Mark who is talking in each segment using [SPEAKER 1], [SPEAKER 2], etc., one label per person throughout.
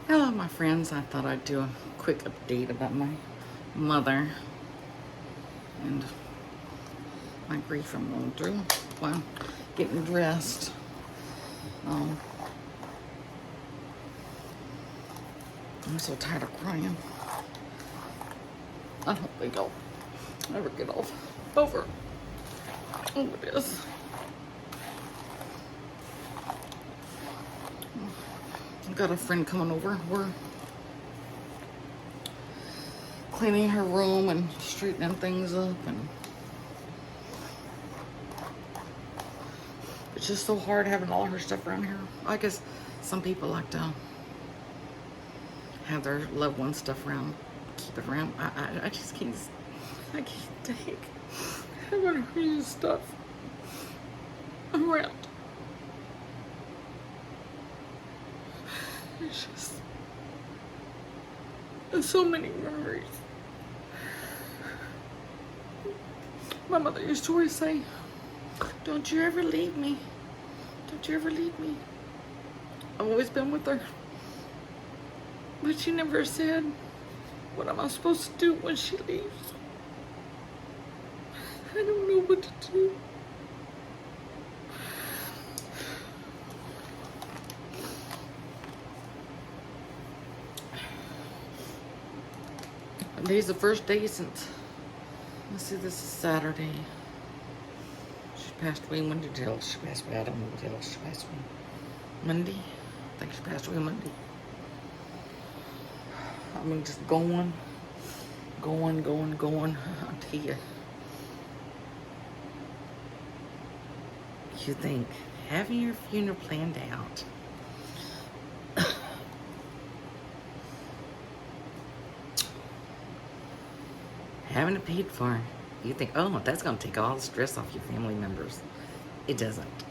[SPEAKER 1] Hello, my friends. I thought I'd do a quick update about my mother and my grief I'm going through while getting dressed. Um, I'm so tired of crying. I don't think I'll ever get over this. I've got a friend coming over. We're cleaning her room and straightening things up, and it's just so hard having all her stuff around here. I guess some people like to have their loved ones stuff around, keep it around. I just can't. I can't take having her stuff around. It's just, there's so many memories. My mother used to always say, "Don't you ever leave me. Don't you ever leave me." I've always been with her. But she never said, "What am I supposed to do when she leaves?" I don't know what to do. Today's the first day since, let's see, this is Saturday. She passed away Monday. She passed away, I don't know what else she passed away. Monday? I think she passed away Monday. I mean, just going. I'll tell you. You think having your funeral planned out, having it paid for, you think, oh, that's going to take all the stress off your family members. It doesn't.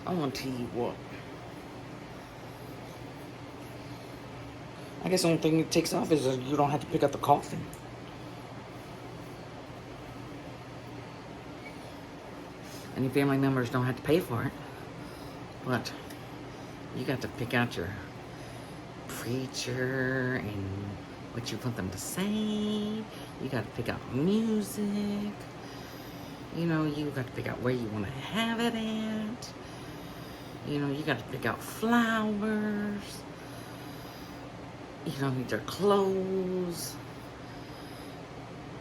[SPEAKER 1] I want to tell you what. I guess the only thing it takes off is you don't have to pick up the coffin. And your family members don't have to pay for it. But you got to pick out your preacher and what you want them to say. You got to pick out music. You know, you got to pick out where you want to have it at. You know, you got to pick out flowers. You don't need their clothes.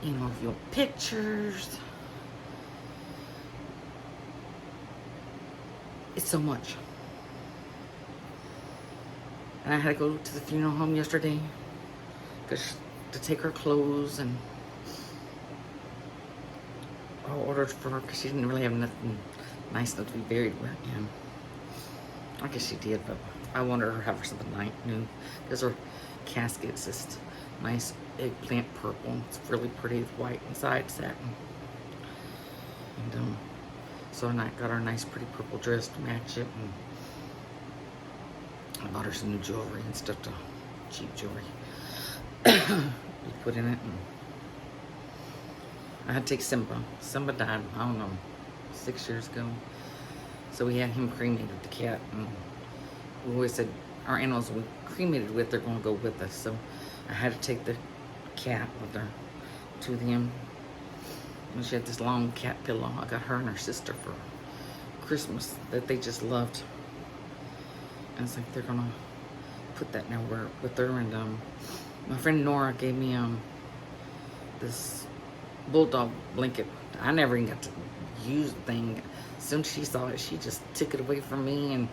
[SPEAKER 1] You know, if you want pictures. It's so much. And I had to go to the funeral home yesterday to take her clothes, and I ordered for her because she didn't really have nothing nice enough to be buried with. And I guess she did, but I wanted her to have something new because her casket's just nice eggplant purple. It's really pretty, white inside satin. And so I got her a nice pretty purple dress to match it, and I bought her some new jewelry and stuff, cheap jewelry we put in it. And I had to take Simba. Simba died, I don't know, 6 years ago. So we had him cremated, the cat. And we always said our animals we cremated with, they're going to go with us. So I had to take the cat with her to them. And she had this long cat pillow. I got her and her sister for Christmas that they just loved. And it's like they're going to put that now with her. And my friend Nora gave me this bulldog blanket. I never even got to use the thing. As soon as she saw it, she just took it away from me. And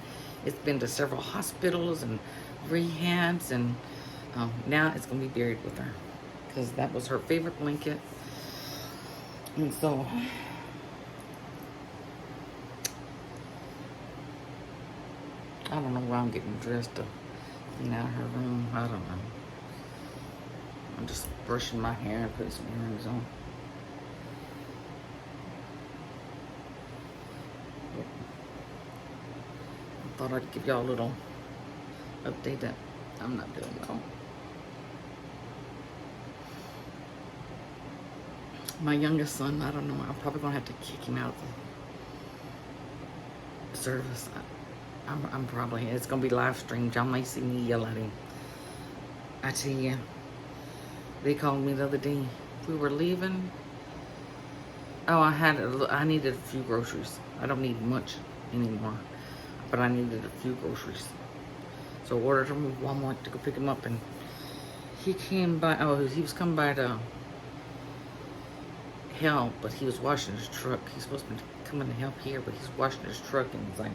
[SPEAKER 1] it's been to several hospitals and rehabs. And now it's going to be buried with her. Because that was her favorite blanket. And so I don't know why I'm getting dressed to clean out her room. I don't know. I'm just brushing my hair and putting some earrings on. I thought I'd give y'all a little update that I'm not doing well. My youngest son, I don't know, I'm probably going to have to kick him out of the service. I'm probably, it's gonna be live streamed. Y'all may see me yell at him. I tell you, they called me the other day. We were leaving. Oh, I needed a few groceries. I don't need much anymore, but I needed a few groceries. So I ordered from Walmart to go pick him up, and he came by. Oh, he was coming by to help, but he was washing his truck. He's supposed to be coming to help here, but he's washing his truck, and he's like,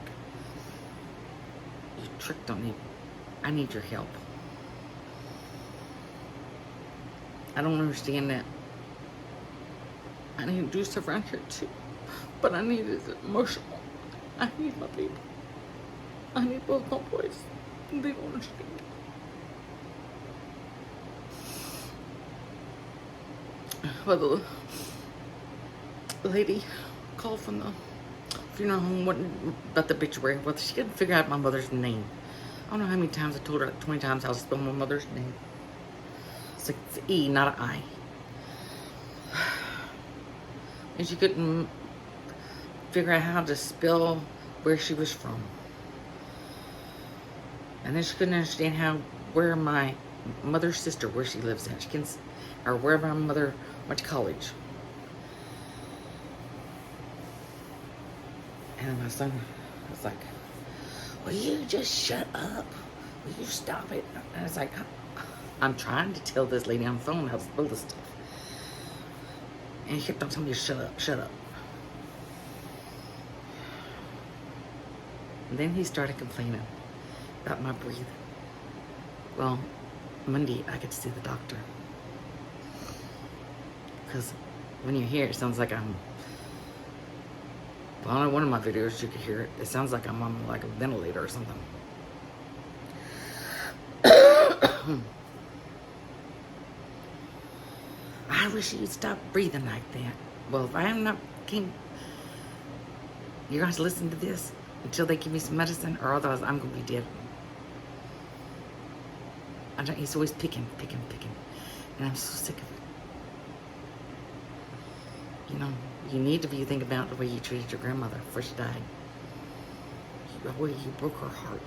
[SPEAKER 1] "Your truck don't need. I need your help." I don't understand that. I need to do stuff around here too, but I need it emotional. I need my people. I need both my boys. They don't understand. Well, the lady called from the funeral home about the obituary. Well, she couldn't figure out my mother's name. I don't know how many times I told her, 20 times how to spell my mother's name. It's like it's an E, not an I. And she couldn't figure out how to spell where she was from. And then she couldn't understand where my mother's sister, where she lives at. Or where my mother went to college. And my son was like, "Will you just shut up? Will you stop it?" And I was like, I'm trying to tell this lady on the phone how to spell this stuff. And he kept on telling me to shut up, shut up. And then he started complaining about my breathing. Well, Monday I could see the doctor. Because when you hear it, it sounds like I'm... Well, on one of my videos you could hear it. It sounds like I'm on like a ventilator or something. I wish you'd stop breathing like that. Well, if I am not... You're going to listen to this until they give me some medicine, or otherwise I'm going to be dead. He's always picking. And I'm so sick of it. You know, you need to be thinking about the way you treated your grandmother before she died. The way you broke her heart.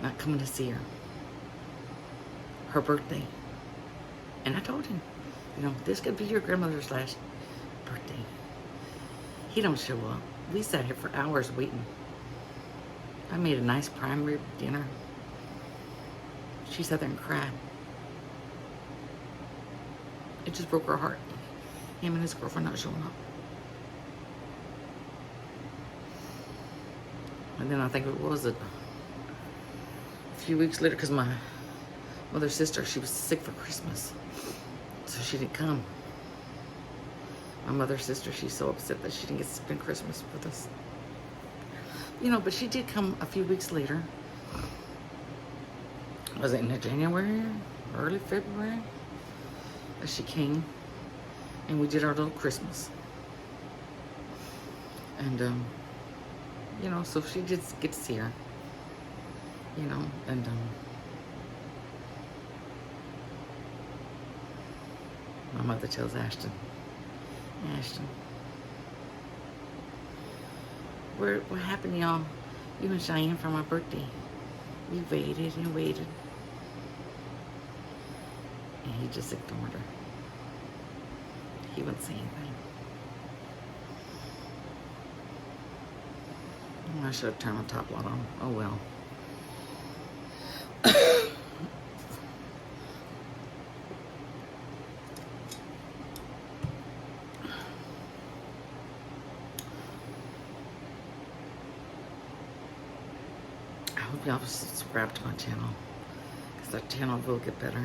[SPEAKER 1] Not coming to see her. Her birthday. And I told him, you know, this could be your grandmother's last birthday. He don't show up. We sat here for hours waiting. I made a nice prime rib dinner. She sat there and cried. It just broke her heart. Him and his girlfriend not showing up. And then I think, what was it? A few weeks later, because my mother's sister, she was sick for Christmas. So she didn't come. My mother's sister, she's so upset that she didn't get to spend Christmas with us. You know, but she did come a few weeks later. Was it in January? Early February? That she came. And we did our little Christmas. And, you know, so she did get to see her. You know, and, my mother tells Ashton, what happened, y'all? You and Cheyenne for my birthday. We waited and waited. And he just ignored her. He wouldn't say anything. I should have turned my top light on. Oh well. I hope y'all subscribe to my channel, because that channel will get better.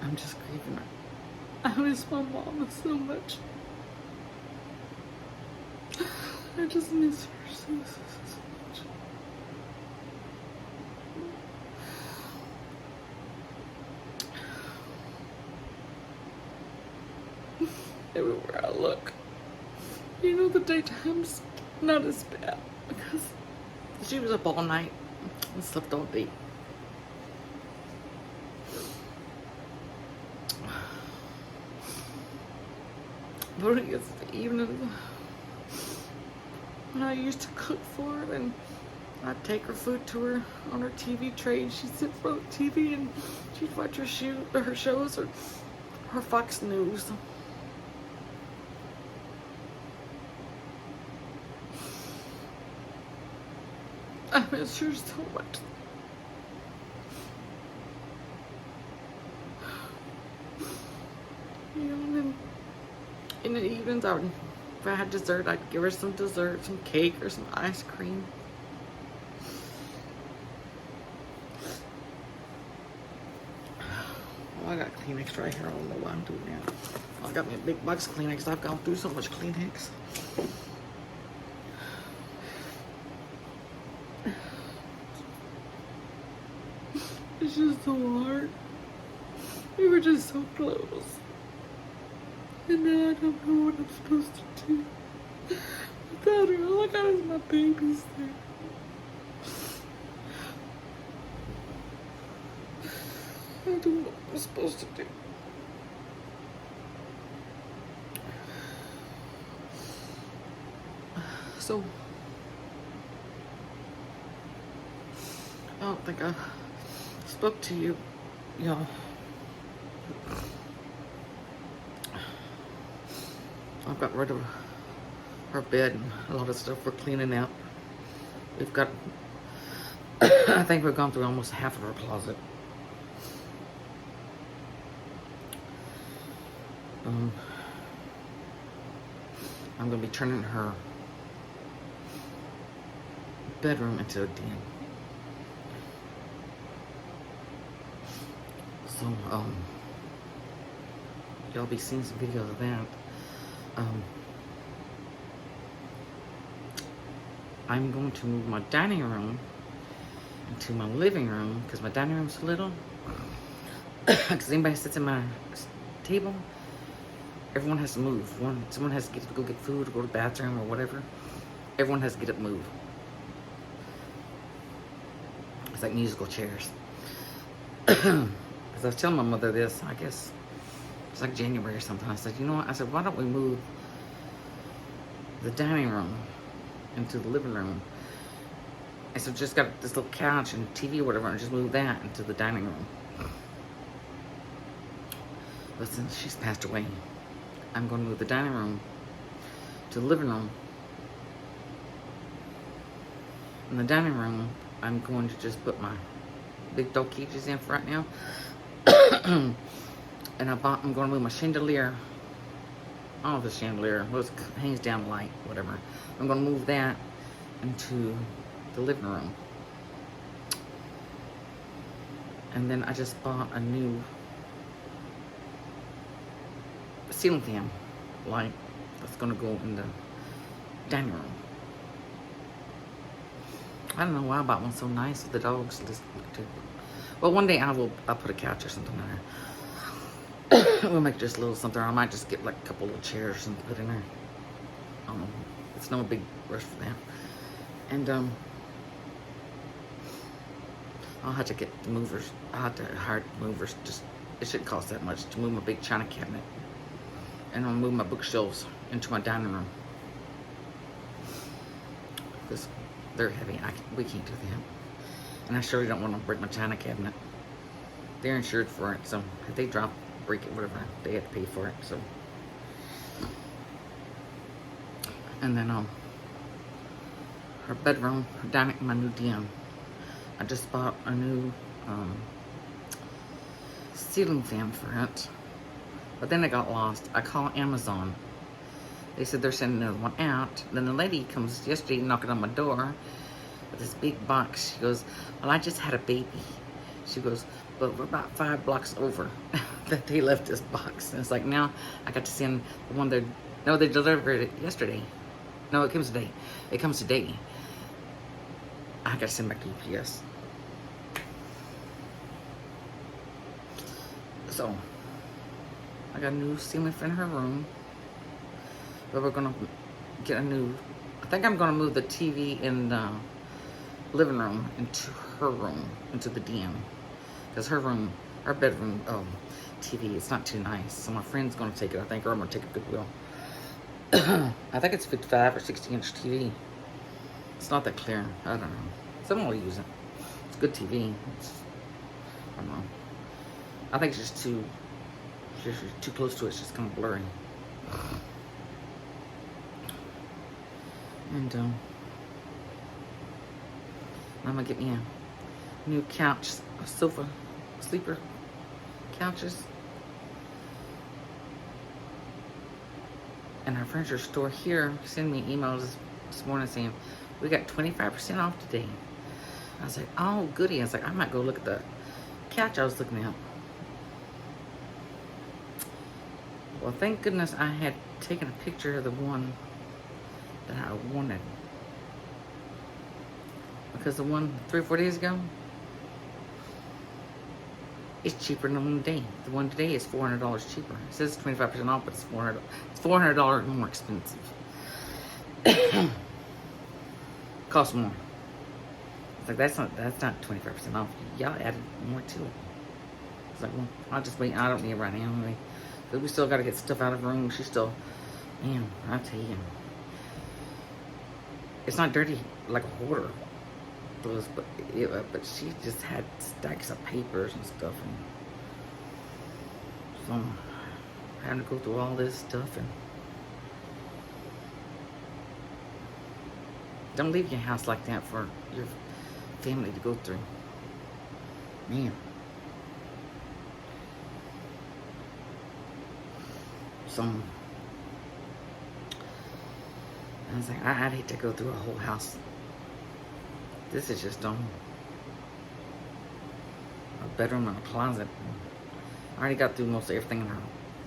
[SPEAKER 1] I'm just grieving. I miss my mama so much. I just miss her so much. Everywhere I look, you know, the daytime's not as bad, because she was up all night and slept all day. But when it gets to the evening, And I used to cook for her, and I'd take her food to her on her TV tray, and she'd sit in front of the TV and she'd watch her shows or her Fox News. I miss her so much. You know, and then in the evenings, if I had dessert, I'd give her some dessert, some cake or some ice cream. Oh, I got Kleenex right here. I don't know why I'm doing that. Oh, I got me a big box of Kleenex. I've gone through so much Kleenex. It's just so hard. We were just so close. And now I don't know what I'm supposed to do. Without her, all I got is my babies there. I don't know what I'm supposed to do. So, I don't think I spoke to you, y'all. I've got rid of her bed and a lot of stuff we're cleaning out. We've got, I think we've gone through almost half of her closet. I'm going to be turning her bedroom into a den. So, y'all be seeing some videos of that. I'm going to move my dining room into my living room because my dining room's little. Because anybody sits at my table, everyone has to move. Someone has to get to go get food or go to the bathroom or whatever. Everyone has to get up and move. It's like musical chairs. Because I was telling my mother this, I guess it's like January or something. I said, you know what? I said, why don't we move the dining room into the living room? I said, just got this little couch and TV or whatever, and just move that into the dining room. But since she's passed away, I'm going to move the dining room to the living room. In the dining room, I'm going to just put my big dog cages in for right now. And I'm going to move my chandelier. I don't know if it's chandelier. Well, it hangs down light, whatever. I'm going to move that into the living room. And then I just bought a new ceiling fan light that's going to go in the dining room. I don't know why I bought one so nice with the dogs listening to. Well, one day I'll put a couch or something in there. We'll make just a little something. Or I might just get like a couple little chairs and put in there. I don't know. It's no big rush for that. And I'll have to get the movers. I'll have to hire movers. Just it shouldn't cost that much to move my big china cabinet. And I'll move my bookshelves into my dining room. Because they're heavy. We can't do that. And I surely don't want to break my china cabinet. They're insured for it, so if they drop, break it, whatever, they have to pay for it. So, and then her bedroom, her dining, my new den. I just bought a new ceiling fan for it, but then it got lost. I called Amazon. They said they're sending another one out. Then the lady comes yesterday knocking on my door with this big box. She goes, well, I just had a baby. She goes, but we're about 5 blocks over that they left this box. And it's like, now I got to send the one that, no, they delivered it yesterday. No, it comes today. It comes today. I got to send back to UPS. So, I got a new ceiling fan in her room. But we're going to get a new, I think I'm going to move the TV in the living room into her room, into the den. Because her room, our bedroom TV, it's not too nice. So my friend's going to take it, I think, or I'm going to take it to Goodwill. I think it's 55 or 60 inch TV. It's not that clear. I don't know. Someone will use it. It's good TV. I don't know. I think it's just too close to it. It's just kind of blurry. And I'm gonna get me a new couch, a sofa, sleeper couches. And our furniture store here sent me emails this morning saying we got 25% off today. I was like, oh goody. I was like, I might go look at the couch I was looking at. Well, thank goodness I had taken a picture of the one that I wanted. Because the one 3 or 4 days ago is cheaper than the one today. The one today is $400 cheaper. It says 25% off, but it's $400 more expensive. Costs more. It's like that's not 25% off. Y'all added more to it. It's like, well, I'll just wait. I don't need it right now anyway. Because we still got to get stuff out of her room. She's still, man, I tell you, it's not dirty like a hoarder does, but she just had stacks of papers and stuff, and so I'm having to go through all this stuff. And don't leave your house like that for your family to go through, man. So I was like, I'd hate to go through a whole house. This is just a bedroom and a closet. I already got through most everything in her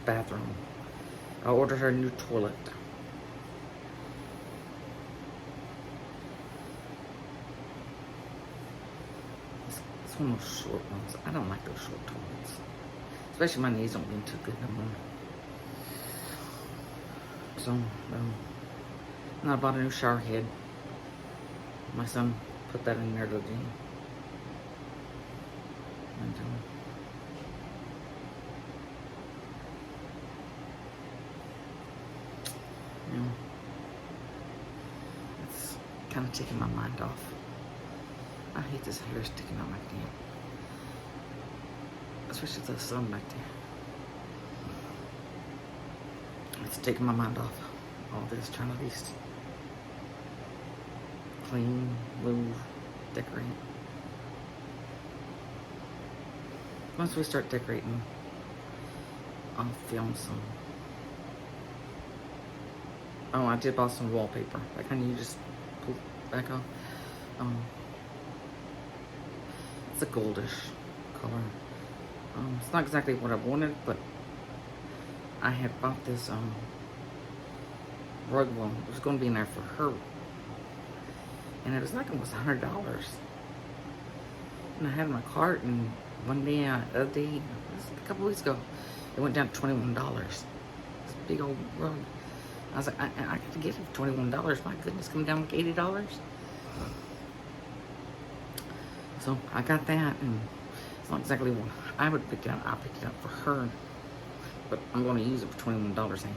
[SPEAKER 1] bathroom. I ordered her a new toilet. It's one of those short ones. I don't like those short toilets. Especially my knees don't been too good no more. So, and I bought a new shower head. My son put that in there today. And you know, it's kind of taking my mind off. I hate this hair sticking out like that. Especially the sun back there. It's taking my mind off all this, trying to at least clean, move, decorate. Once we start decorating, I'll film some. Oh, I did buy some wallpaper. That kind of you just pull back off. It's a goldish color. It's not exactly what I wanted, but I had bought this rug wall. It was going to be in there for her. And it was like almost $100. And I had it in my cart, and one day, the other day, a couple weeks ago, it went down to $21. This big old rug. I was like, I got to get it for $21. My goodness, coming down like $80. So I got that, and it's not exactly what I would pick it up. I picked it up for her, but I'm going to use it for $21.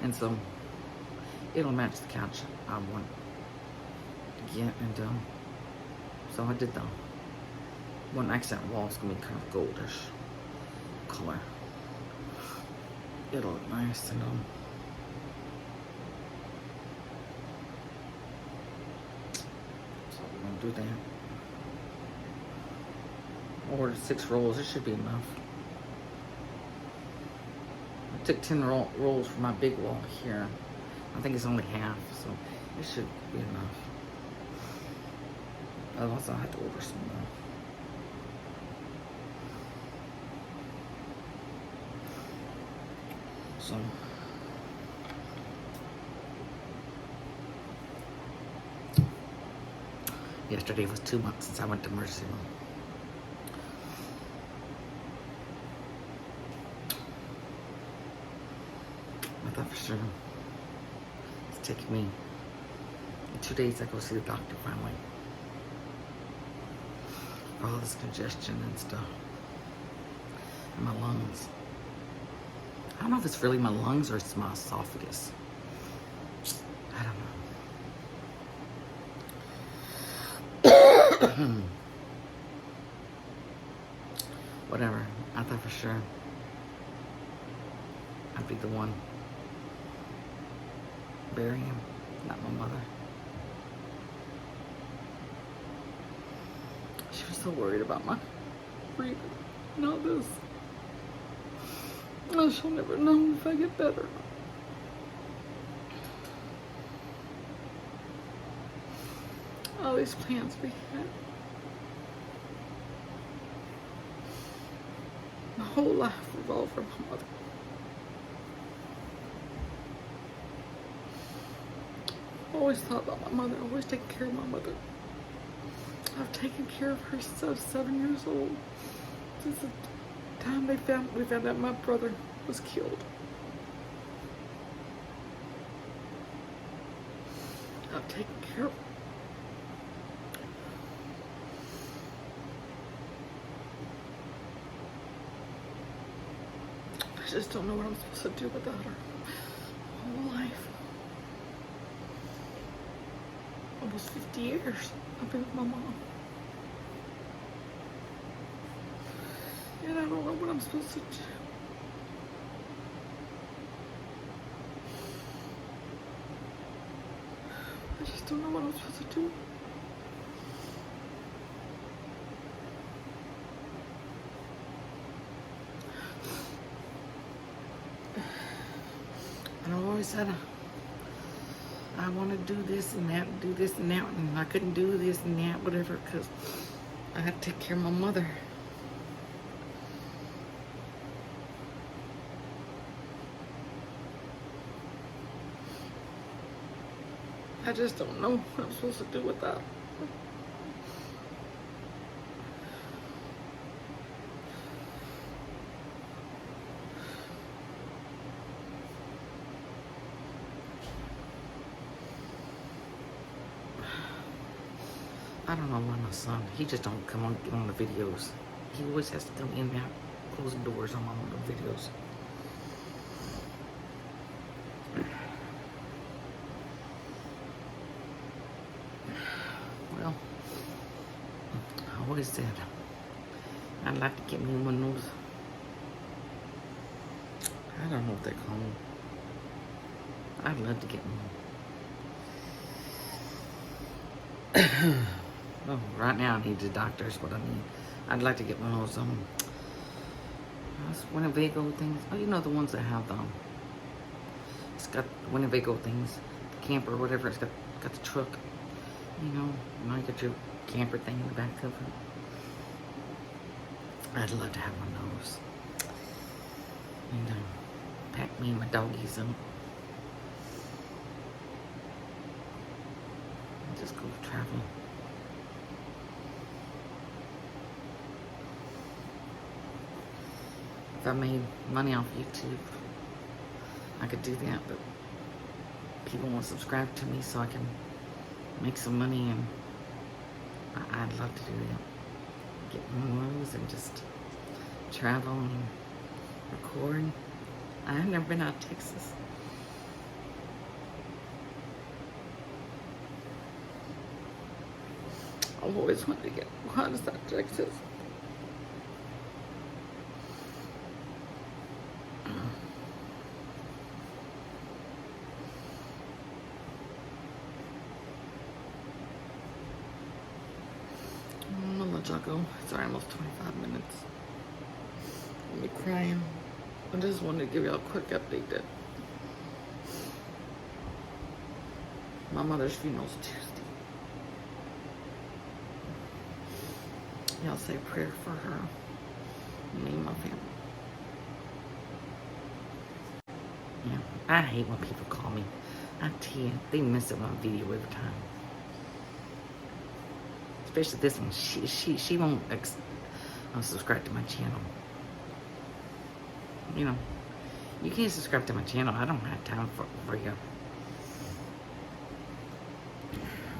[SPEAKER 1] And so it'll match the couch I want to get. And so I did the one accent wall. It's going to be kind of goldish color. It'll look nice. And so we're going to do that. Ordered 6 rolls. It should be enough. I took 10 rolls for my big wall here. I think it's only half, so it should be enough. Otherwise, I'll have to order some more. So, yesterday was 2 months since I went to Mercy Room. I thought for sure it's taking me in 2 days. I go see the doctor finally for all this congestion and stuff in my lungs. I don't know if it's really my lungs or it's my esophagus. I don't know. Whatever. I thought for sure I'd be the one burying him, not my mother. She was so worried about my breathing and all this. Oh, she'll never know if I get better. All these plans we had. My whole life revolved around my mother. Always thought about my mother, always taking care of my mother. I've taken care of her since I was 7 years old. Since the time we found out my brother was killed. I've taken care of her. I just don't know what I'm supposed to do without her. My whole life. Almost 50 years I've been with my mom. And I don't know what I'm supposed to do. I just don't know what I'm supposed to do. And I've always said I want to do this and that, and I couldn't do this and that, whatever, because I had to take care of my mother. I just don't know what I'm supposed to do with that. I don't know why my son, he just don't come on the videos. He always has to come in and out, closing doors on my little videos. Well, I always said I'd like to get me one of those, I don't know what they're called. I'd love to get one. Well, right now I need the doctors, what I need. I'd like to get one of those Winnebago things. Oh, you know the ones that have it's got Winnebago things, the camper or whatever. It's got the truck. You know you got your camper thing in the back of it. I'd love to have one of those. And pack me and my doggies up. And just go travel. If I made money off YouTube, I could do that, but people won't subscribe to me so I can make some money, and I'd love to do that. Get one of those and just travel and record. I've never been out of Texas. I've always wanted to get out of Texas. Jaco. It's almost 25 minutes. I'm crying. I just wanted to give y'all a quick update that my mother's funeral's Tuesday. Y'all say a prayer for her, me and my family. Yeah, I hate when people call me. I tell you, they miss it on video every time. Especially this one, she won't subscribe to my channel. You know, you can't subscribe to my channel. I don't have time for you.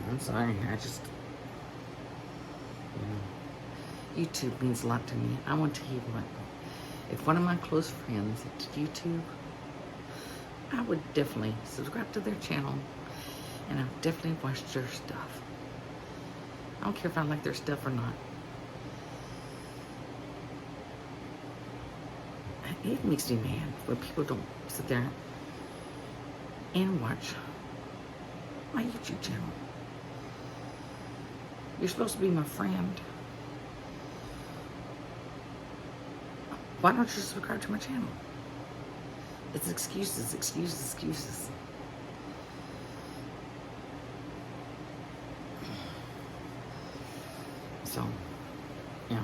[SPEAKER 1] I'm sorry. I just, YouTube means a lot to me. I want to tell you what. If one of my close friends at YouTube, I would definitely subscribe to their channel, and I've definitely watched their stuff. I don't care if I like their stuff or not. It makes me mad when people don't sit there and watch my YouTube channel. You're supposed to be my friend. Why don't you subscribe to my channel? It's excuses, excuses, excuses. So, yeah.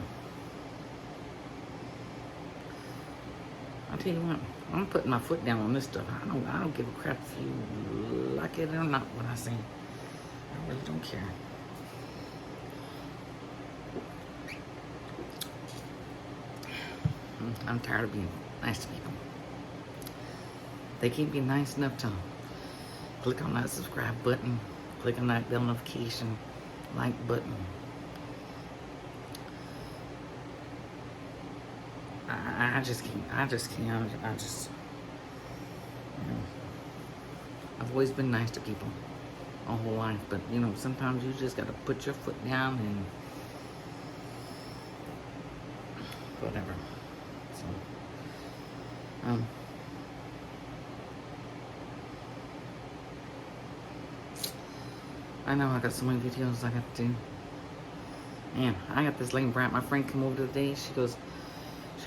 [SPEAKER 1] I'll tell you what, I'm putting my foot down on this stuff. I don't give a crap if you like it or not what I say. I really don't care. I'm tired of being nice to people. They can't be nice enough to click on that subscribe button, click on that bell notification, like button. I just can't. You know, I've always been nice to people my whole life, but you know, sometimes you just gotta put your foot down and whatever. So, I know I got so many videos I got to do. Man, I got this Lane Bryant, my friend, come over today. She goes,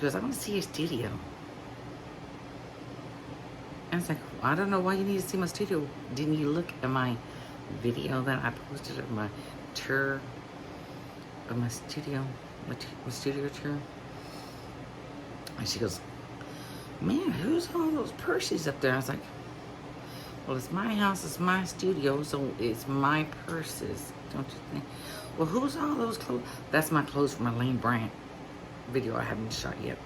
[SPEAKER 1] I want to see your studio. And it's like, I don't know why you need to see my studio. Didn't you look at my video that I posted of my tour of my studio, my studio tour? And she goes, man, who's all those purses up there? I was like, well, it's my house, it's my studio, so it's my purses, don't you think? Well, who's all those clothes? That's my clothes for my Lane Bryant video I haven't shot yet.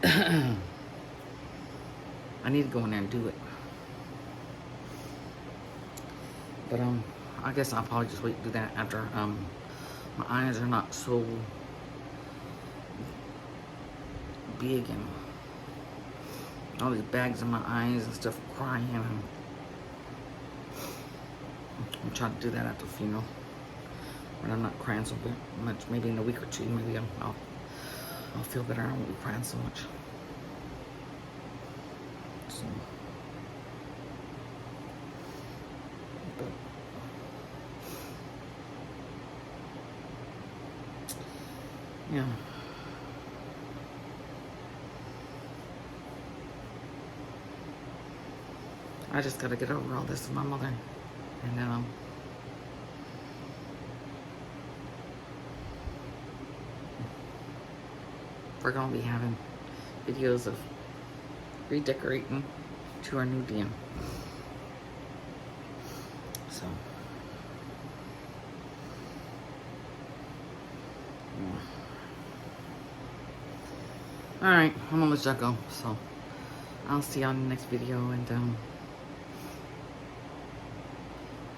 [SPEAKER 1] I need to go in there and do it. But I guess I'll probably just wait to do that after my eyes are not so big and all these bags in my eyes and stuff, crying. I'm trying to do that after the funeral when I'm not crying so much. Maybe in a week or two, maybe I'll feel better. I won't be crying so much. So, but yeah. I just gotta get over all this with my mother, and then we're gonna be having videos of redecorating to our new den. So, yeah. All right, I'm gonna let y'all go. So, I'll see y'all in the next video, and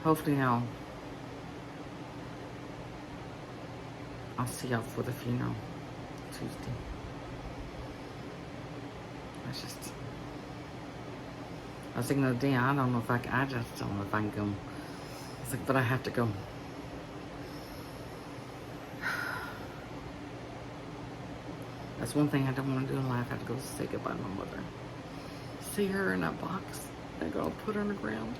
[SPEAKER 1] hopefully I'll see y'all for the funeral Tuesday. I was thinking the other day, I don't know if I just don't know if I can go. I was like, but I have to go. That's one thing I don't want to do in life. I have to go say goodbye to my mother. See her in that box. I go put her on the ground.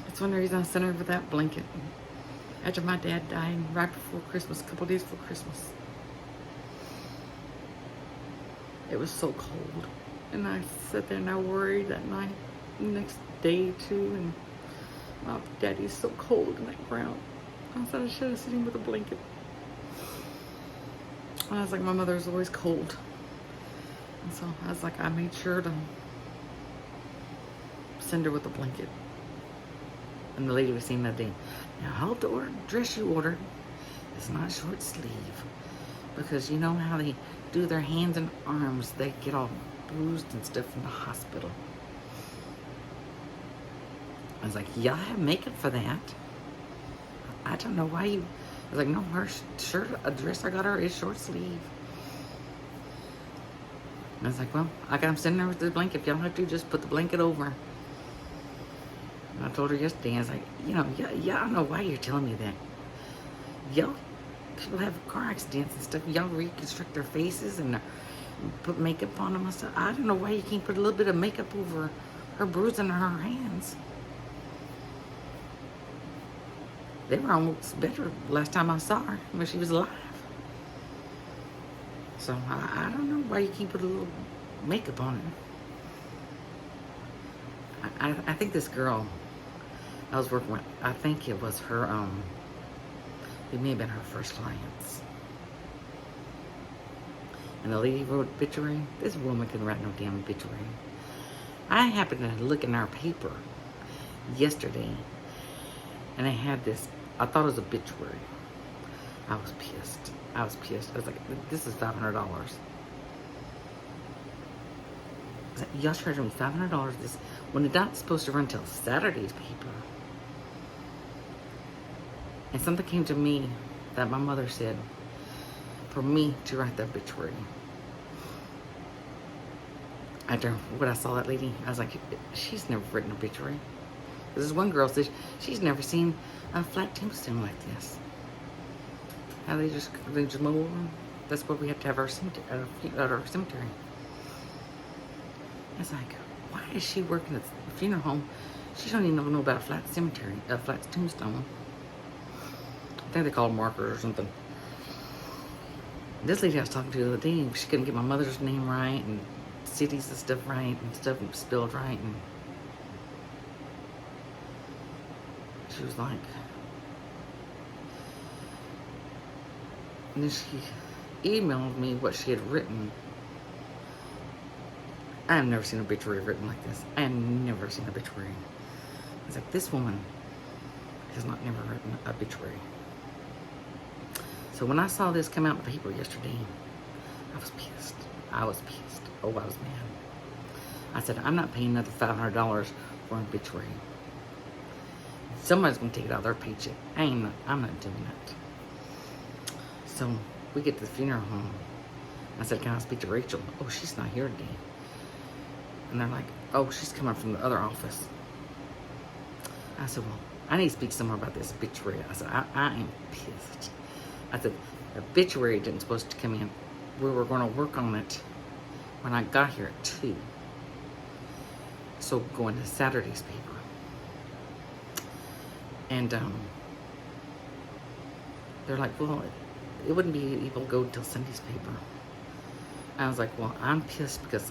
[SPEAKER 1] That's one reason I sent her with that blanket. After my dad died, right before Christmas, a couple days before Christmas. It was so cold. And I sat there and I worried that night, the next day too, and my daddy's so cold in that ground. I thought I should have seen him with a blanket. And I was like, my mother's always cold. And so I was like, I made sure to send her with a blanket. And the lady was saying that day, now how the dress you ordered is not short sleeve. Because you know how they do their hands and arms, they get all bruised and stuff in the hospital. I was like, yeah, I have makeup for that. I don't know why you... I was like, no, her shirt, a dress I got her is short sleeve. I was like, well, I got him sitting there with the blanket. If y'all have to, just put the blanket over. And I told her yesterday, I was like, y'all know why you're telling me that. Y'all, people have car accidents and stuff. Y'all reconstruct their faces and put makeup on them and stuff. I don't know why you can't put a little bit of makeup over her bruise and her hands. They were almost better last time I saw her when she was alive. So I don't know why you can't put a little makeup on it. I think this girl I was working with, I think it was her, it may have been her first clients. And the lady wrote obituary. This woman couldn't write no damn obituary. I happened to look in our paper yesterday, and I had this, I thought it was obituary. I was pissed. I was like, this is $500. I was like, y'all charging me $500 this, when it's not supposed to run till Saturday's paper. And something came to me that my mother said for me to write the obituary. After what I saw that lady, I was like, she's never written an obituary. This one girl says she's never seen a flat tombstone like this. How they just mow over them. That's what we have to have our cemetery, at our cemetery. I was like, why is she working at the funeral home? She don't even know about a flat cemetery, a flat tombstone. I think they call them markers or something. This lady I was talking to the other day, she couldn't get my mother's name right and cities and stuff right and stuff spelled right, and she was like, and then she emailed me what she had written. I have never seen an obituary written like this. I have never seen an obituary. I was like, this woman has not never written an obituary. So when I saw this come out in the paper yesterday, I was pissed. I was pissed. Oh, I was mad. I said, I'm not paying another $500 for an obituary. Somebody's gonna take it out of their paycheck. I'm not doing that. So we get to the funeral home. I said, can I speak to Rachel? Oh, she's not here today. And they're like, oh, she's coming from the other office. I said, well, I need to speak somewhere about this obituary. I said, I am pissed. I said, the obituary didn't supposed to come in. We were going to work on it when I got here at 2. So going to Saturday's paper. And they're like, well, it wouldn't be able to go till Sunday's paper. I was like, well, I'm pissed because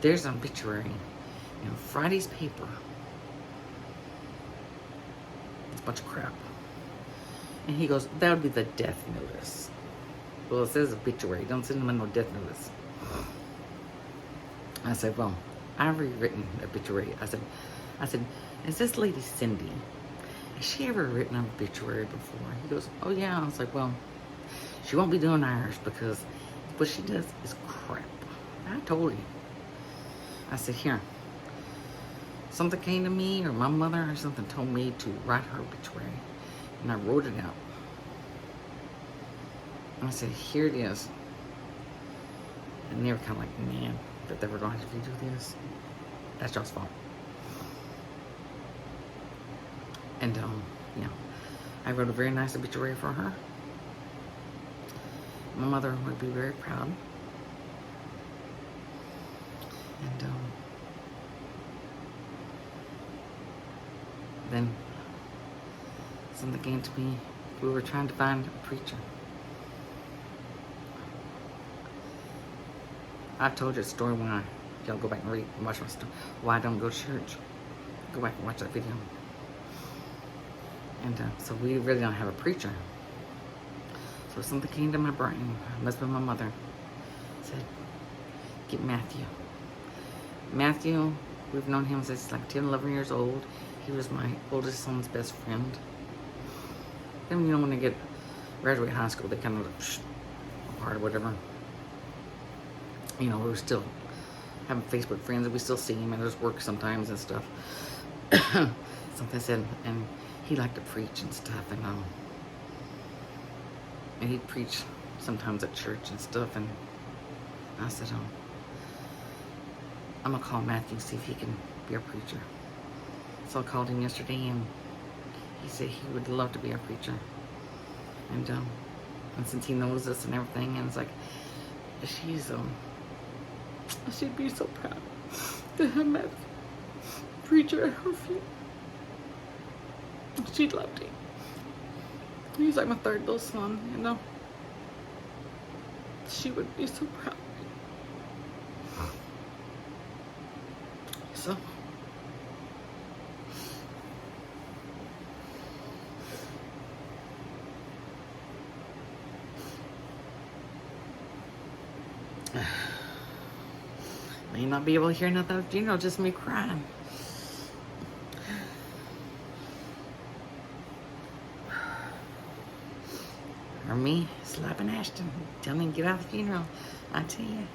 [SPEAKER 1] there's an obituary in Friday's paper. It's a bunch of crap. And he goes, that would be the death notice. Well, it says obituary. Don't send them no death notice. I said, well, I've rewritten obituary. I said, is this lady Cindy? Has she ever written an obituary before? He goes, oh yeah. I was like, well, she won't be doing ours because what she does is crap. I told you. I said, here. Something came to me, or my mother or something told me to write her obituary. And I wrote it out. And I said, here it is. And they were kind of like, man, that they were going to have to do this. That's y'all's fault. And, yeah. I wrote a very nice obituary for her. My mother would be very proud. And, then something came to me. We were trying to find a preacher. I told you a story when y'all go back and read and watch my story. Why I don't go to church. Go back and watch that video. And so we really don't have a preacher. So something came to my brain. I must be my mother. Said, get Matthew. Matthew, we've known him since he's like 10, 11 years old. He was my oldest son's best friend. Then, when they graduate high school, they kind of apart or whatever. We were still having Facebook friends, and we still see him at his work sometimes and stuff. Something said, and he liked to preach and stuff, and he'd preach sometimes at church and stuff, and I said, I'm gonna call Matthew, see if he can be a preacher. So I called him yesterday, and he said he would love to be our preacher. And since he knows us and everything, and it's like, she'd be so proud to have met preacher at her feet. She loved him. He's like my third little son, you know. She would be so proud of me. So may not be able to hear nothing, you know, just me crying. Or me slapping Ashton, telling him to get out of the funeral. I tell you,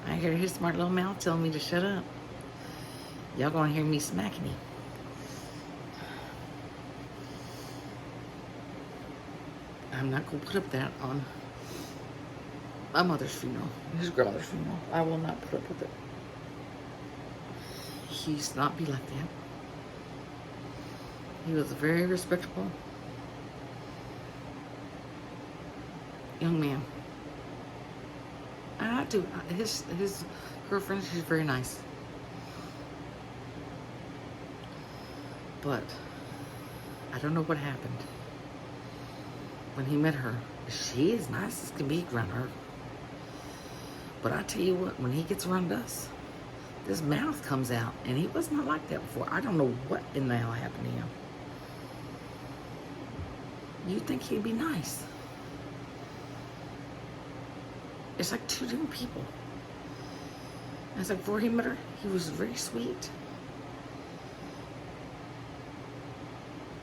[SPEAKER 1] I hear his smart little mouth telling me to shut up. Y'all gonna hear me smacking him. I'm not gonna put up that on my mother's funeral, his grandmother's funeral. I will not put up with it. He's not be like that. He was a very respectable young man. I do. His girlfriend, she's very nice. But I don't know what happened when he met her. She is nice as can be around her. But I tell you what, when he gets around us, this mouth comes out, and he was not like that before. I don't know what in the hell happened to him. You'd think he'd be nice. It's like two different people. And it's like before he met her, he was very sweet,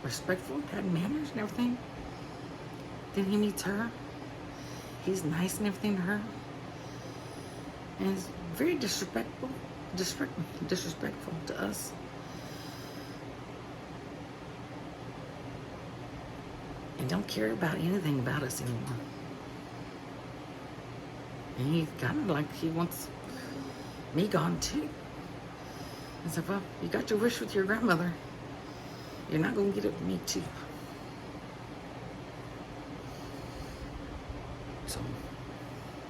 [SPEAKER 1] respectful, had manners and everything. Then he meets her. He's nice and everything to her. And he's very disrespectful to us. And don't care about anything about us anymore. And he's kind of like he wants me gone too. I said, well, you got your wish with your grandmother. You're not going to get it with me too. So,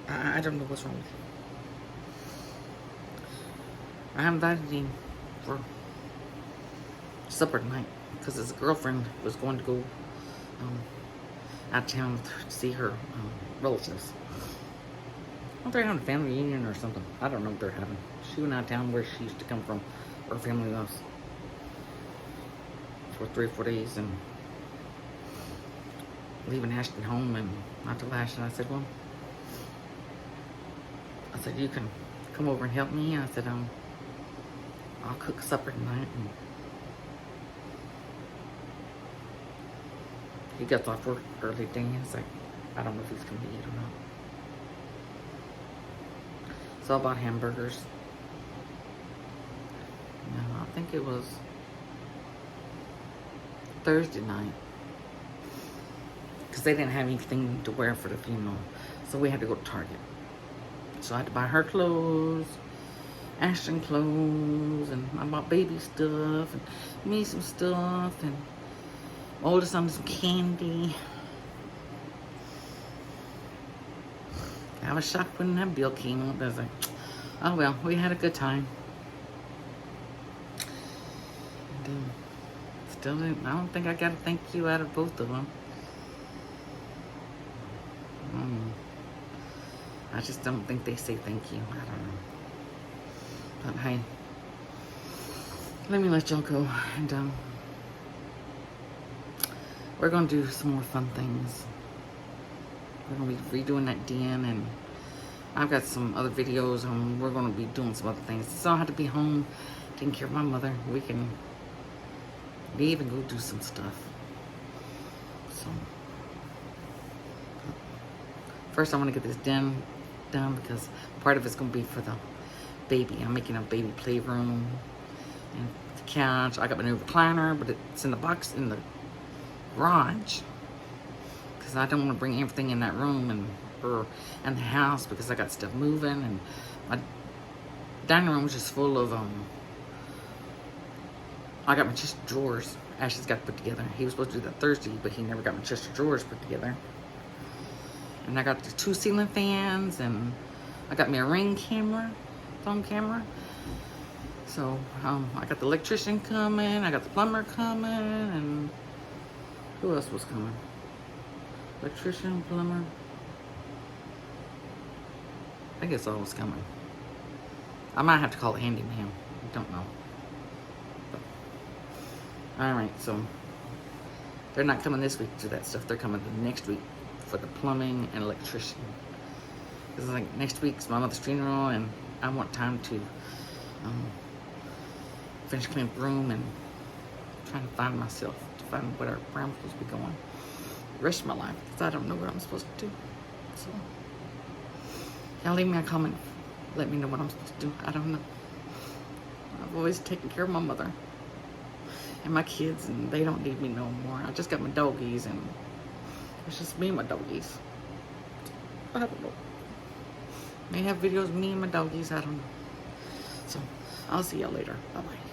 [SPEAKER 1] I don't know what's wrong with him. I invited him for supper tonight because his girlfriend was going to go out of town to see her relatives. Well, they're having a family reunion or something. I don't know what they're having. She went out of town where she used to come from. Her family was for 3 or 4 days, and leaving Ashton home. And I told Ashton, I said, well, you can come over and help me. I said, I'll cook supper tonight. And he got off work early day. It's like, I don't know if he's going to eat or not. So I bought hamburgers. No, I think it was Thursday night. Because they didn't have anything to wear for the funeral. So we had to go to Target. So I had to buy her clothes, Ashton clothes, and I bought baby stuff, and me some stuff, and my oldest son some candy. I was shocked when that bill came up. I was like, oh well, we had a good time. And, still didn't, I don't think I got a thank you out of both of them. I just don't think they say thank you. I don't know. But hey, let me let y'all go. And we're going to do some more fun things. We're going to be redoing that den, and I've got some other videos, and we're going to be doing some other things. So I have to be home taking care of my mother. We can leave and go do some stuff. So first I want to get this den done, because part of it's going to be for the baby. I'm making a baby playroom and the couch. I got my new recliner, but it's in the box in the garage, because I don't want to bring everything in that room and the house, because I got stuff moving, and my dining room is just full of I got my chest of drawers. Ashley's got to put together. He was supposed to do that Thursday, but he never got my chest of drawers put together. And I got the 2 ceiling fans, and I got me a Ring camera, phone camera. So I got the electrician coming, I got the plumber coming, and who else was coming? Electrician, plumber. I guess all was coming. I might have to call a handyman. I don't know. Alright, so they're not coming this week to that stuff. They're coming the next week for the plumbing and electrician. Because like next week's my mother's funeral, and I want time to finish cleaning the room and trying to find myself, to find where I'm supposed to be going the rest of my life, because I don't know what I'm supposed to do. So y'all leave me a comment. Let me know what I'm supposed to do. I don't know. I've always taken care of my mother and my kids, and they don't need me no more. I just got my doggies, and it's just me and my doggies. I don't know. May have videos of me and my doggies. I don't know. So I'll see y'all later. Bye bye.